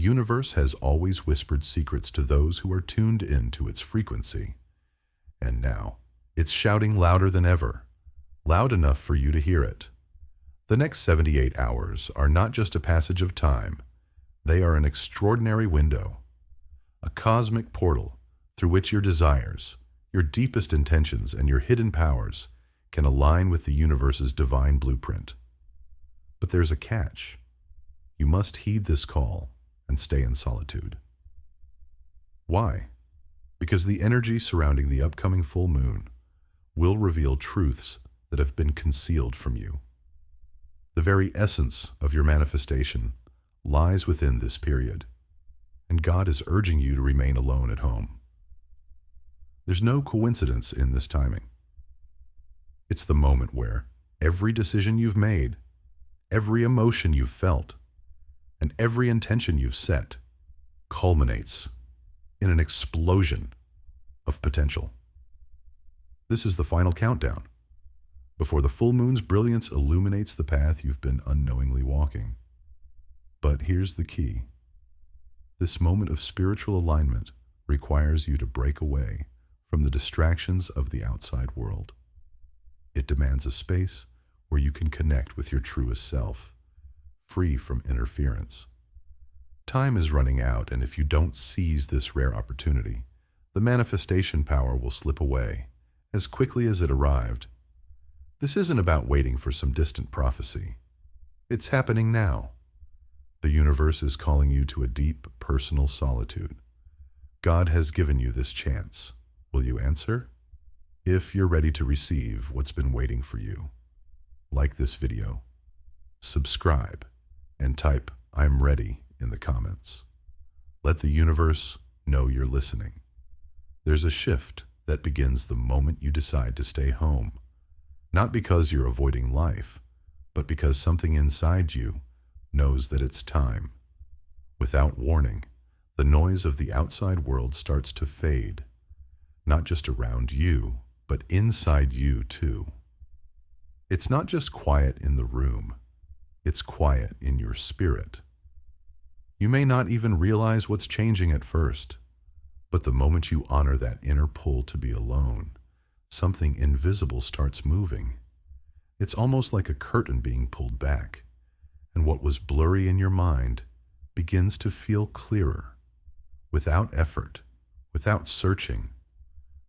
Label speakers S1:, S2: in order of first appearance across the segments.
S1: universe has always whispered secrets to those who are tuned in to its frequency. And now, it's shouting louder than ever, loud enough for you to hear it. The next 78 hours are not just a passage of time, they are an extraordinary window, a cosmic portal through which your desires, your deepest intentions, and your hidden powers can align with the universe's divine blueprint. But there's a catch. You must heed this call and stay in solitude. Why? Because the energy surrounding the upcoming full moon will reveal truths that have been concealed from you. The very essence of your manifestation lies within this period, and God is urging you to remain alone at home. There's no coincidence in this timing. It's the moment where every decision you've made, every emotion you've felt, and every intention you've set culminates in an explosion of potential. This is the final countdown, before the full moon's brilliance illuminates the path you've been unknowingly walking. But here's the key. This moment of spiritual alignment requires you to break away from the distractions of the outside world. It demands a space where you can connect with your truest self, free from interference. Time is running out, and if you don't seize this rare opportunity, the manifestation power will slip away as quickly as it arrived. This isn't about waiting for some distant prophecy. It's happening now. The universe is calling you to a deep, personal solitude. God has given you this chance. Will you answer? If you're ready to receive what's been waiting for you, like this video, subscribe, and type "I'm ready" in the comments. Let the universe know you're listening. There's a shift that begins the moment you decide to stay home, not because you're avoiding life, but because something inside you knows that it's time. Without warning, the noise of the outside world starts to fade, not just around you, but inside you too. It's not just quiet in the room, it's quiet in your spirit. You may not even realize what's changing at first, but the moment you honor that inner pull to be alone, something invisible starts moving. It's almost like a curtain being pulled back, and what was blurry in your mind begins to feel clearer, without effort, without searching.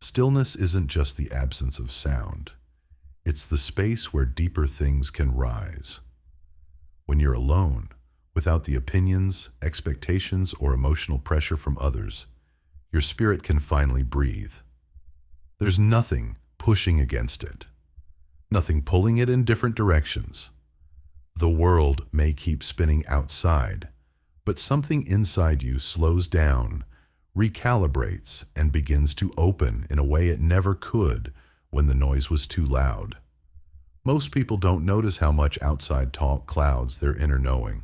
S1: Stillness isn't just the absence of sound. It's the space where deeper things can rise. When you're alone, without the opinions, expectations, or emotional pressure from others, your spirit can finally breathe. There's nothing pushing against it, nothing pulling it in different directions. The world may keep spinning outside, but something inside you slows down, recalibrates, and begins to open in a way it never could when the noise was too loud. Most people don't notice how much outside talk clouds their inner knowing.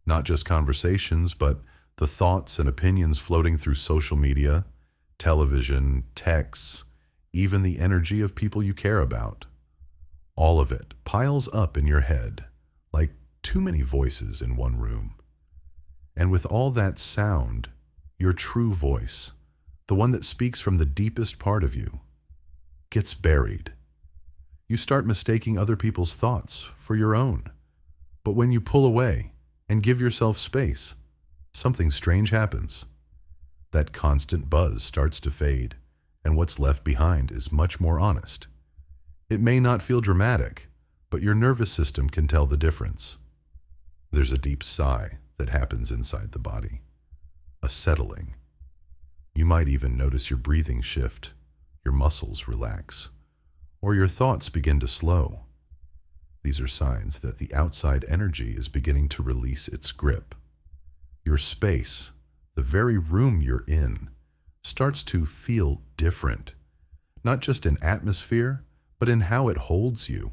S1: Not just conversations, but the thoughts and opinions floating through social media, television, texts, even the energy of people you care about. All of it piles up in your head, like too many voices in one room. And with all that sound, your true voice, the one that speaks from the deepest part of you, gets buried. You start mistaking other people's thoughts for your own. But when you pull away and give yourself space, something strange happens. That constant buzz starts to fade, and what's left behind is much more honest. It may not feel dramatic, but your nervous system can tell the difference. There's a deep sigh that happens inside the body, a settling. You might even notice your breathing shift, your muscles relax, or your thoughts begin to slow. These are signs that the outside energy is beginning to release its grip. Your space, the very room you're in, starts to feel different, not just in atmosphere, but in how it holds you.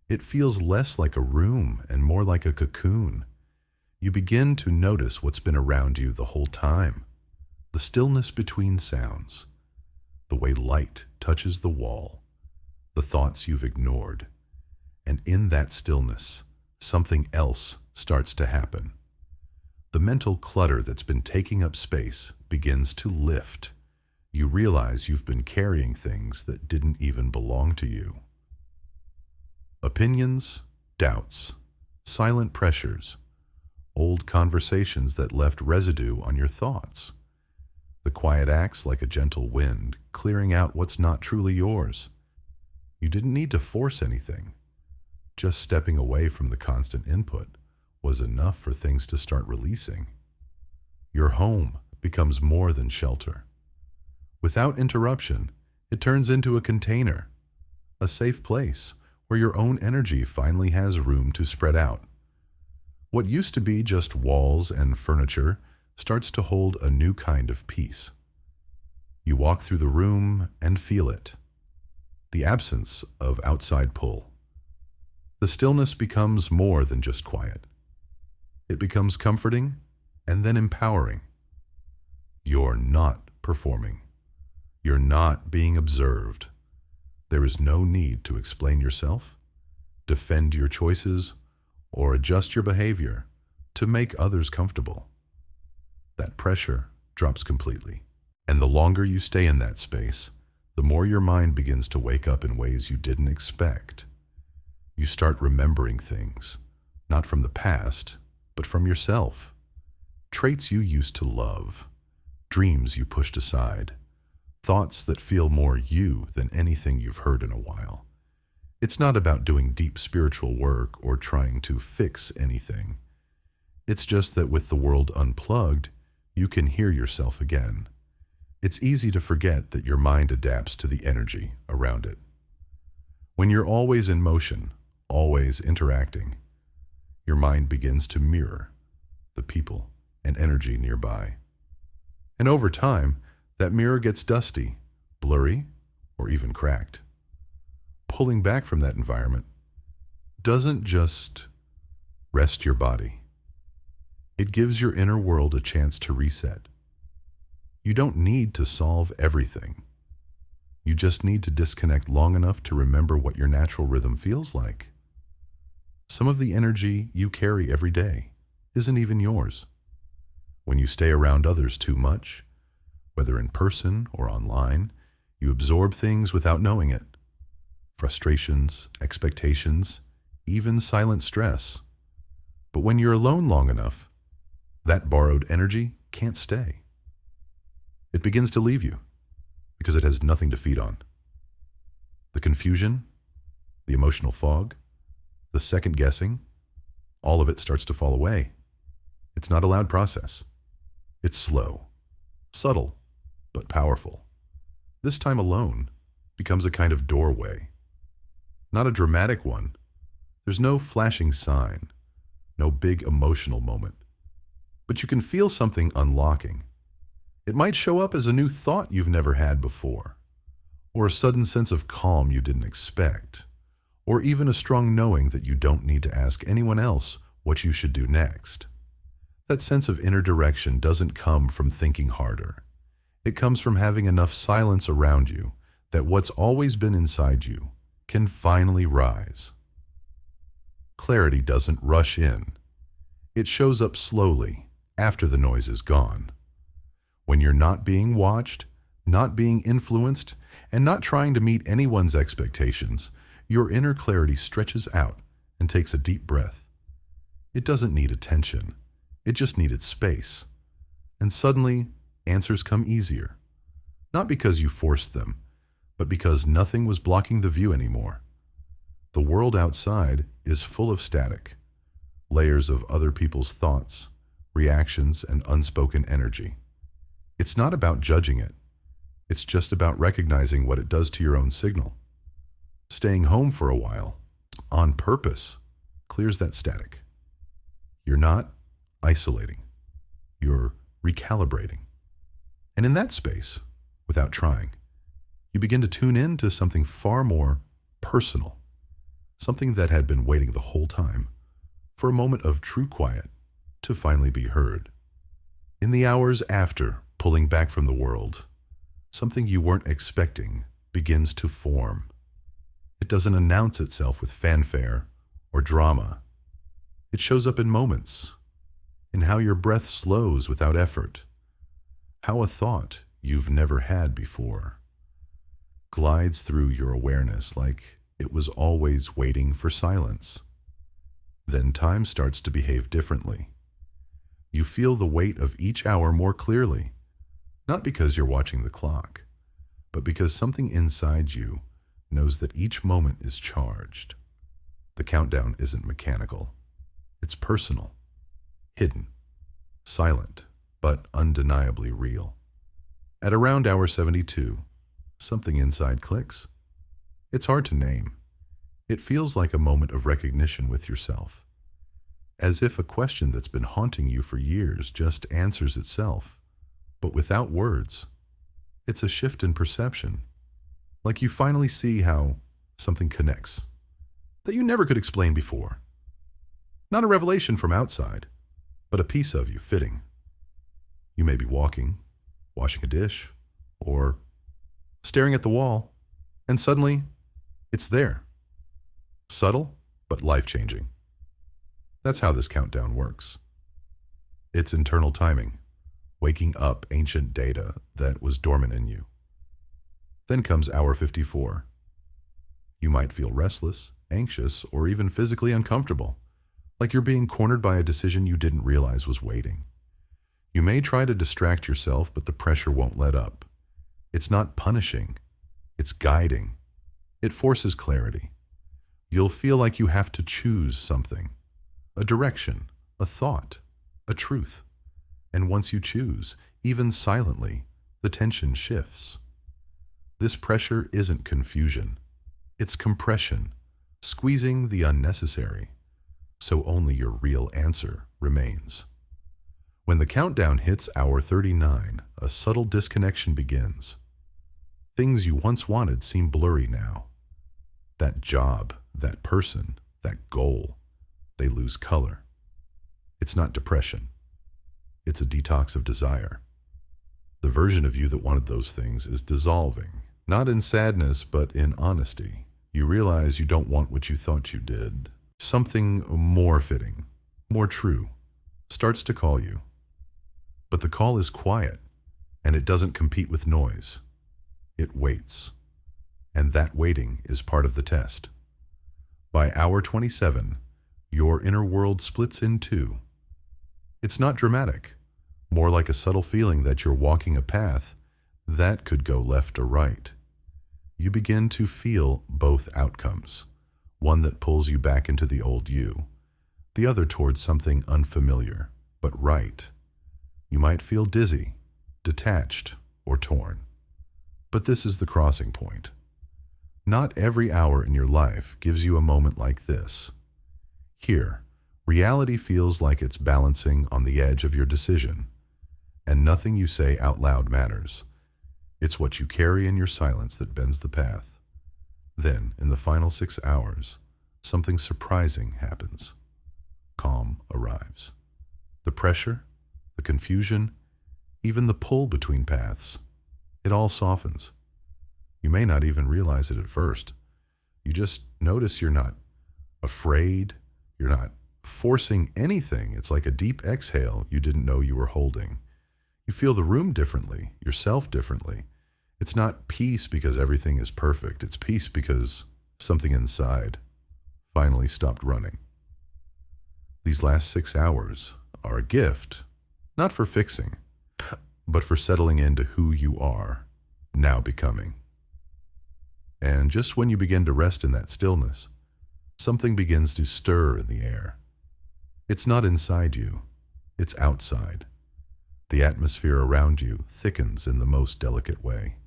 S1: It feels less like a room and more like a cocoon. You begin to notice what's been around you the whole time. The stillness between sounds, the way light touches the wall, the thoughts you've ignored. And in that stillness, something else starts to happen. The mental clutter that's been taking up space begins to lift. You realize you've been carrying things that didn't even belong to you. Opinions, doubts, silent pressures, old conversations that left residue on your thoughts. The quiet acts like a gentle wind, clearing out what's not truly yours. You didn't need to force anything. Just stepping away from the constant input was enough for things to start releasing. Your home becomes more than shelter. Without interruption, it turns into a container, a safe place where your own energy finally has room to spread out. What used to be just walls and furniture starts to hold a new kind of peace. You walk through the room and feel it. The absence of outside pull. The stillness becomes more than just quiet. It becomes comforting and then empowering. You're not performing. You're not being observed. There is no need to explain yourself, defend your choices, or adjust your behavior to make others comfortable. That pressure drops completely. And the longer you stay in that space, the more your mind begins to wake up in ways you didn't expect. You start remembering things, not from the past, but from yourself. Traits you used to love, dreams you pushed aside, thoughts that feel more you than anything you've heard in a while. It's not about doing deep spiritual work or trying to fix anything. It's just that with the world unplugged, you can hear yourself again. It's easy to forget that your mind adapts to the energy around it. When you're always in motion, always interacting, your mind begins to mirror the people and energy nearby. And over time, that mirror gets dusty, blurry, or even cracked. Pulling back from that environment doesn't just rest your body. It gives your inner world a chance to reset. You don't need to solve everything. You just need to disconnect long enough to remember what your natural rhythm feels like. Some of the energy you carry every day isn't even yours. When you stay around others too much, whether in person or online, you absorb things without knowing it. Frustrations, expectations, even silent stress. But when you're alone long enough, that borrowed energy can't stay. It begins to leave you because it has nothing to feed on. The confusion, the emotional fog, the second guessing, all of it starts to fall away. It's not a loud process. It's slow, subtle, but powerful. This time alone becomes a kind of doorway. Not a dramatic one. There's no flashing sign, no big emotional moment. But you can feel something unlocking. It might show up as a new thought you've never had before, or a sudden sense of calm you didn't expect, or even a strong knowing that you don't need to ask anyone else what you should do next. That sense of inner direction doesn't come from thinking harder. It comes from having enough silence around you that what's always been inside you can finally rise. Clarity doesn't rush in. It shows up slowly after the noise is gone. When you're not being watched, not being influenced, and not trying to meet anyone's expectations, your inner clarity stretches out and takes a deep breath. It doesn't need attention. It just needed space. And suddenly, answers come easier. Not because you forced them, but because nothing was blocking the view anymore. The world outside is full of static, layers of other people's thoughts, reactions, and unspoken energy. It's not about judging it. It's just about recognizing what it does to your own signal. Staying home for a while, on purpose, clears that static. You're not isolating. You're recalibrating. And in that space, without trying, you begin to tune in to something far more personal, something that had been waiting the whole time for a moment of true quiet to finally be heard. In the hours after pulling back from the world, something you weren't expecting begins to form. It doesn't announce itself with fanfare or drama. It shows up in moments, in how your breath slows without effort, how a thought you've never had before glides through your awareness like it was always waiting for silence. Then time starts to behave differently. You feel the weight of each hour more clearly, not because you're watching the clock, but because something inside you knows that each moment is charged. The countdown isn't mechanical. It's personal, hidden, silent, but undeniably real. At around hour 72, something inside clicks. It's hard to name. It feels like a moment of recognition with yourself, as if a question that's been haunting you for years just answers itself, but without words. It's a shift in perception, like you finally see how something connects that you never could explain before. Not a revelation from outside, but a piece of you fitting. You may be walking, washing a dish, or staring at the wall, and suddenly it's there. Subtle, but life-changing. That's how this countdown works. It's internal timing, waking up ancient data that was dormant in you. Then comes hour 54. You might feel restless, anxious, or even physically uncomfortable, like you're being cornered by a decision you didn't realize was waiting. You may try to distract yourself, but the pressure won't let up. It's not punishing, it's guiding. It forces clarity. You'll feel like you have to choose something, a direction, a thought, a truth. And once you choose, even silently, the tension shifts. This pressure isn't confusion. It's compression, squeezing the unnecessary, so only your real answer remains. When the countdown hits hour 39, a subtle disconnection begins. Things you once wanted seem blurry now. That job, that person, that goal, they lose color. It's not depression. It's a detox of desire. The version of you that wanted those things is dissolving, not in sadness, but in honesty. You realize you don't want what you thought you did. Something more fitting, more true, starts to call you. But the call is quiet, and it doesn't compete with noise. It waits. And that waiting is part of the test. By hour 27, your inner world splits in two. It's not dramatic, more like a subtle feeling that you're walking a path that could go left or right. You begin to feel both outcomes, one that pulls you back into the old you, the other towards something unfamiliar, but right. You might feel dizzy, detached, or torn. But this is the crossing point. Not every hour in your life gives you a moment like this. Here, reality feels like it's balancing on the edge of your decision, and nothing you say out loud matters. It's what you carry in your silence that bends the path. Then, in the final 6 hours, something surprising happens. Calm arrives. The pressure, the confusion, even the pull between paths, it all softens. You may not even realize it at first. You just notice you're not afraid, you're not forcing anything. It's like a deep exhale you didn't know you were holding. You feel the room differently, yourself differently. It's not peace because everything is perfect. It's peace because something inside finally stopped running. These last 6 hours are a gift, not for fixing, but for settling into who you are, now becoming. And just when you begin to rest in that stillness, something begins to stir in the air. It's not inside you, it's outside. The atmosphere around you thickens in the most delicate way.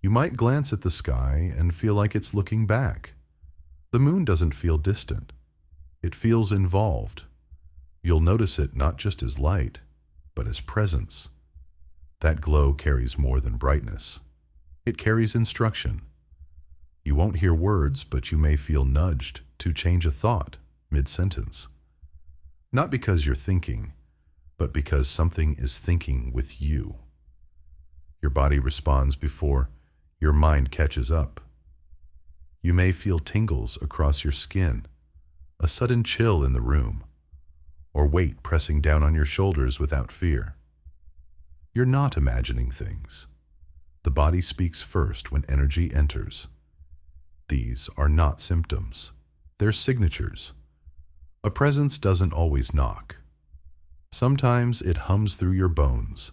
S1: You might glance at the sky and feel like it's looking back. The moon doesn't feel distant. It feels involved. You'll notice it not just as light, but as presence. That glow carries more than brightness. It carries instruction. You won't hear words, but you may feel nudged to change a thought mid-sentence. Not because you're thinking, but because something is thinking with you. Your body responds before your mind catches up. You may feel tingles across your skin, a sudden chill in the room, or weight pressing down on your shoulders without fear. You're not imagining things. The body speaks first when energy enters. These are not symptoms. They're signatures. A presence doesn't always knock. Sometimes it hums through your bones,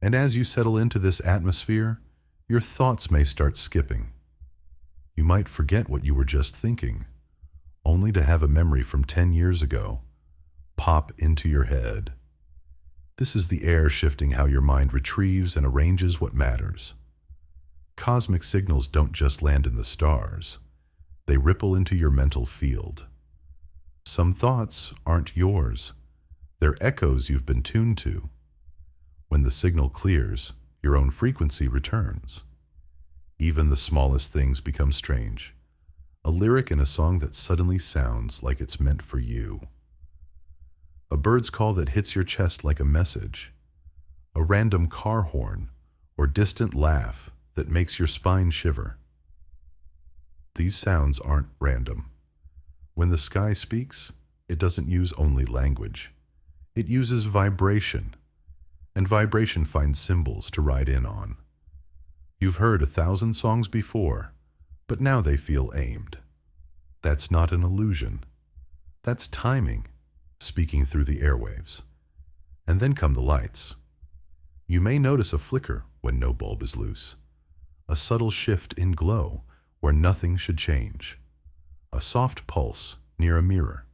S1: and as you settle into this atmosphere, your thoughts may start skipping. You might forget what you were just thinking, only to have a memory from 10 years ago pop into your head. This is the air shifting how your mind retrieves and arranges what matters. Cosmic signals don't just land in the stars. They ripple into your mental field. Some thoughts aren't yours. They're echoes you've been tuned to. When the signal clears, your own frequency returns. Even the smallest things become strange. A lyric in a song that suddenly sounds like it's meant for you. A bird's call that hits your chest like a message. A random car horn or distant laugh that makes your spine shiver. These sounds aren't random. When the sky speaks, it doesn't use only language. It uses vibration, and vibration finds symbols to ride in on. You've heard 1,000 songs before, but now they feel aimed. That's not an illusion. That's timing, speaking through the airwaves. And then come the lights. You may notice a flicker when no bulb is loose, a subtle shift in glow where nothing should change, a soft pulse near a mirror.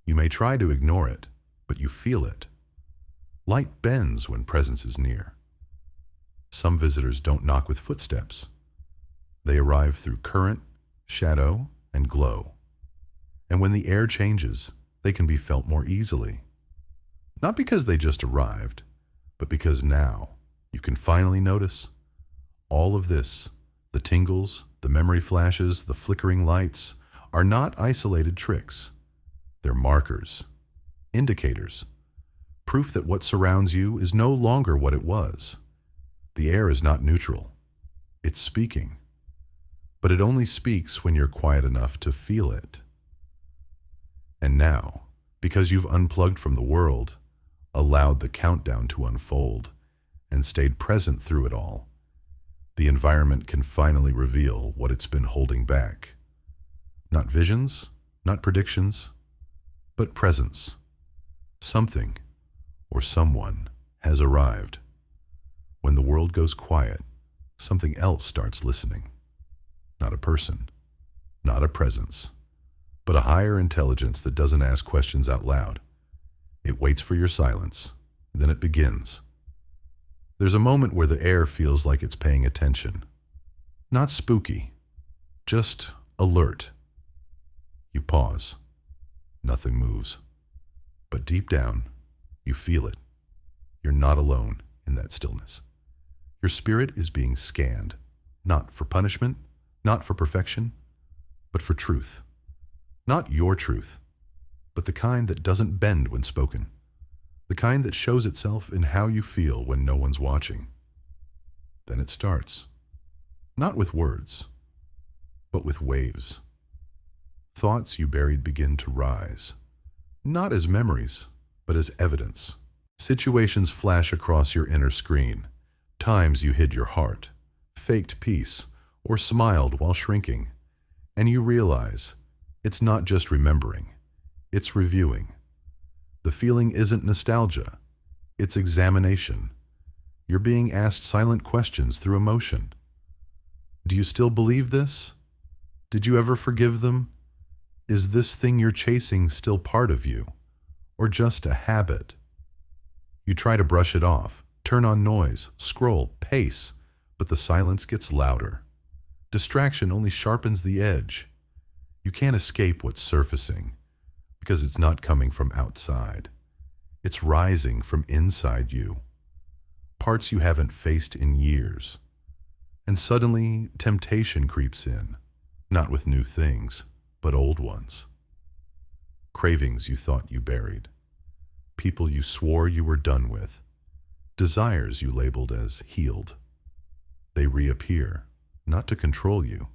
S1: You may try to ignore it, but you feel it. Light bends when presence is near. Some visitors don't knock with footsteps. They arrive through current, shadow, and glow. And when the air changes, they can be felt more easily. Not because they just arrived, but because now you can finally notice. All of this, the tingles, the memory flashes, the flickering lights, are not isolated tricks. They're markers, indicators, proof that what surrounds you is no longer what it was. The air is not neutral. It's speaking. But it only speaks when you're quiet enough to feel it. And now, because you've unplugged from the world, allowed the countdown to unfold, and stayed present through it all, the environment can finally reveal what it's been holding back. Not visions, not predictions, but presence. Something or someone has arrived. When the world goes quiet, something else starts listening. Not a person, not a presence, but a higher intelligence that doesn't ask questions out loud. It waits for your silence, then it begins. There's a moment where the air feels like it's paying attention. Not spooky, just alert. You pause. Nothing moves. But deep down, you feel it. You're not alone in that stillness. Your spirit is being scanned, not for punishment, not for perfection, but for truth. Not your truth, but the kind that doesn't bend when spoken. The kind that shows itself in how you feel when no one's watching. Then it starts. Not with words, but with waves. Thoughts you buried begin to rise. Not as memories, but as evidence. Situations flash across your inner screen. Times you hid your heart, faked peace, or smiled while shrinking. And you realize it's not just remembering, it's reviewing. The feeling isn't nostalgia, it's examination. You're being asked silent questions through emotion. Do you still believe this? Did you ever forgive them? Is this thing you're chasing still part of you, or just a habit? You try to brush it off, turn on noise, scroll, pace, but the silence gets louder. Distraction only sharpens the edge. You can't escape what's surfacing, because it's not coming from outside. It's rising from inside you. Parts you haven't faced in years. And suddenly, temptation creeps in, not with new things, but old ones. Cravings you thought you buried. People you swore you were done with. Desires you labeled as healed. They reappear, not to control you,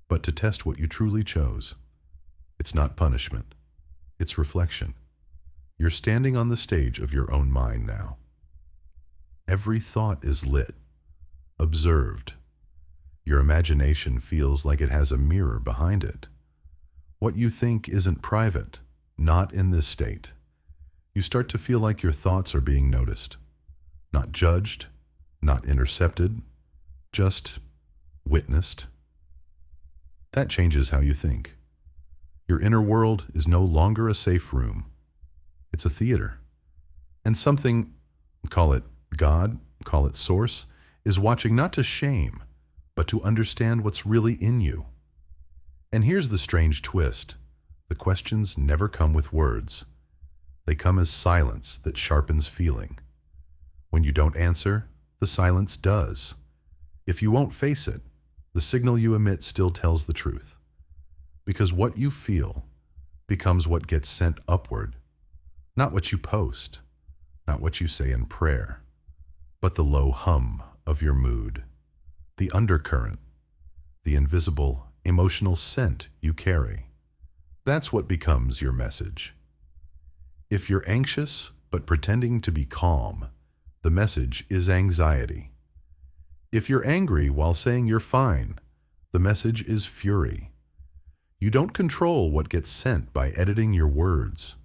S1: but to test what you truly chose. It's not punishment. It's reflection. You're standing on the stage of your own mind now. Every thought is lit, observed. Your imagination feels like it has a mirror behind it. What you think isn't private, not in this state. You start to feel like your thoughts are being noticed, not judged, not intercepted, just witnessed. That changes how you think. Your inner world is no longer a safe room. It's a theater. And something, call it God, call it Source, is watching not to shame, but to understand what's really in you. And here's the strange twist. The questions never come with words. They come as silence that sharpens feeling. When you don't answer, the silence does. If you won't face it, the signal you emit still tells the truth. Because what you feel becomes what gets sent upward, not what you post, not what you say in prayer, but the low hum of your mood, the undercurrent, the invisible emotional scent you carry. That's what becomes your message. If you're anxious but pretending to be calm, the message is anxiety. If you're angry while saying you're fine, the message is fury. You don't control what gets sent by editing your words.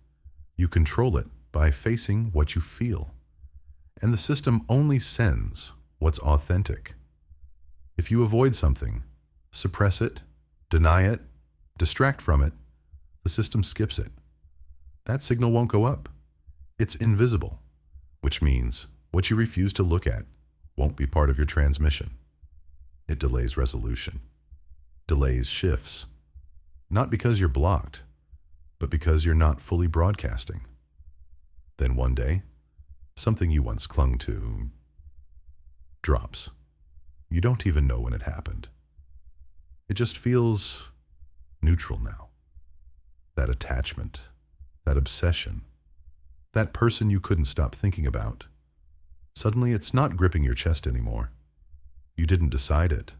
S1: You control it by facing what you feel. And the system only sends what's authentic. If you avoid something, suppress it, deny it, distract from it, the system skips it. That signal won't go up. It's invisible, which means what you refuse to look at won't be part of your transmission. It delays resolution, delays shifts, not because you're blocked, but because you're not fully broadcasting. Then one day, something you once clung to drops. You don't even know when it happened. It just feels neutral now. That attachment, that obsession, that person you couldn't stop thinking about. Suddenly it's not gripping your chest anymore. You didn't decide it.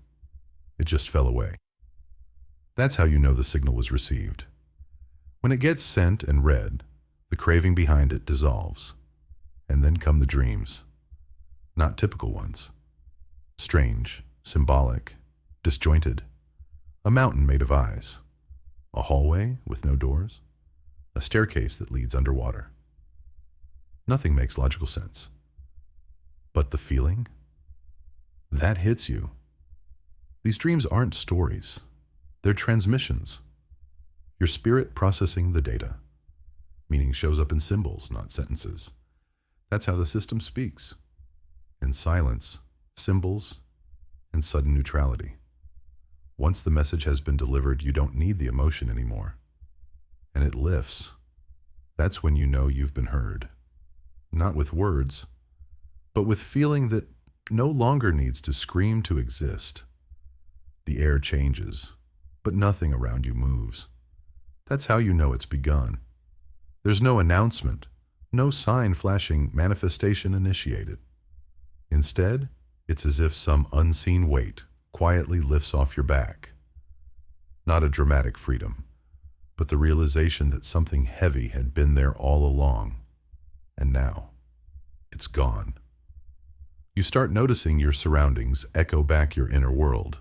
S1: It just fell away. That's how you know the signal was received. When it gets sent and read, the craving behind it dissolves. And then come the dreams. Not typical ones. Strange, symbolic, disjointed. A mountain made of eyes. A hallway with no doors. A staircase that leads underwater. Nothing makes logical sense. But the feeling? That hits you. These dreams aren't stories. They're transmissions. Your spirit processing the data. Meaning shows up in symbols, not sentences. That's how the system speaks. In silence, symbols, and sudden neutrality. Once the message has been delivered, you don't need the emotion anymore. And it lifts. That's when you know you've been heard. Not with words, but with feeling that no longer needs to scream to exist. The air changes, but nothing around you moves. That's how you know it's begun. There's no announcement, no sign flashing manifestation initiated. Instead, it's as if some unseen weight quietly lifts off your back. Not a dramatic freedom, but the realization that something heavy had been there all along. And now, it's gone. You start noticing your surroundings echo back your inner world.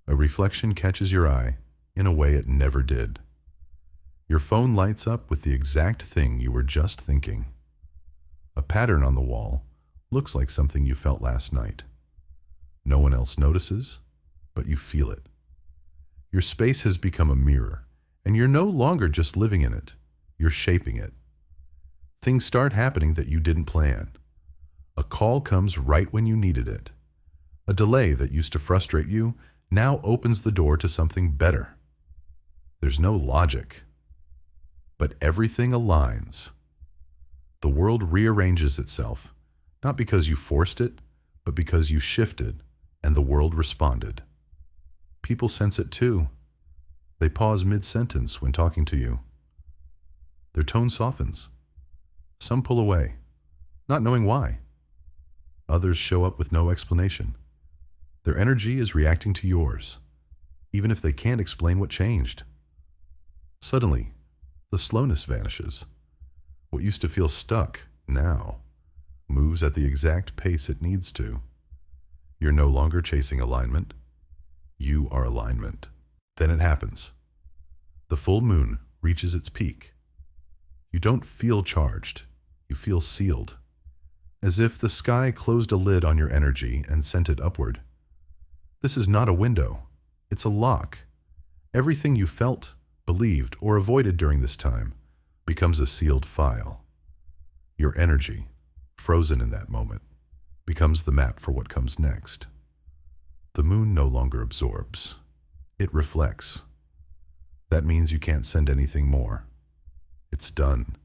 S1: A reflection catches your eye in a way it never did. Your phone lights up with the exact thing you were just thinking. A pattern on the wall looks like something you felt last night. No one else notices, but you feel it. Your space has become a mirror, and you're no longer just living in it. You're shaping it. Things start happening that you didn't plan. A call comes right when you needed it. A delay that used to frustrate you now opens the door to something better. There's no logic, but everything aligns. The world rearranges itself, not because you forced it, but because you shifted and the world responded. People sense it too. They pause mid-sentence when talking to you. Their tone softens. Some pull away, not knowing why. Others show up with no explanation. Their energy is reacting to yours, even if they can't explain what changed. Suddenly, the slowness vanishes. What used to feel stuck now moves at the exact pace it needs to. You're no longer chasing alignment. You are alignment. Then it happens. The full moon reaches its peak. You don't feel charged. You feel sealed. As if the sky closed a lid on your energy and sent it upward. This is not a window. It's a lock. Everything you felt, believed, or avoided during this time becomes a sealed file. Your energy, frozen in that moment, becomes the map for what comes next. The moon no longer absorbs. It reflects. That means you can't send anything more. It's done.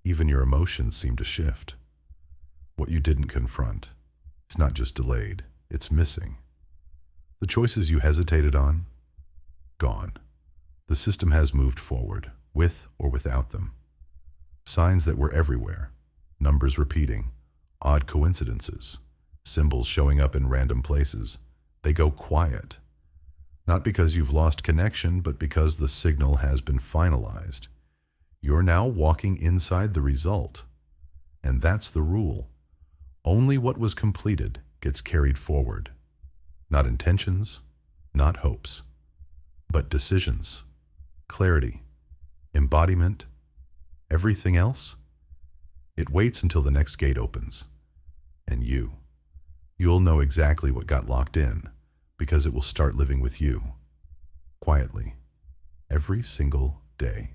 S1: Even your emotions seem to shift. What you didn't confront, it's not just delayed, it's missing. The choices you hesitated on, gone. The system has moved forward, with or without them. Signs that were everywhere, numbers repeating, odd coincidences, symbols showing up in random places. They go quiet. Not because you've lost connection, but because the signal has been finalized. You're now walking inside the result. And that's the rule. Only what was completed gets carried forward. Not intentions, not hopes, but decisions, clarity, embodiment, everything else. It waits until the next gate opens. And you'll know exactly what got locked in, because it will start living with you, quietly, every single day.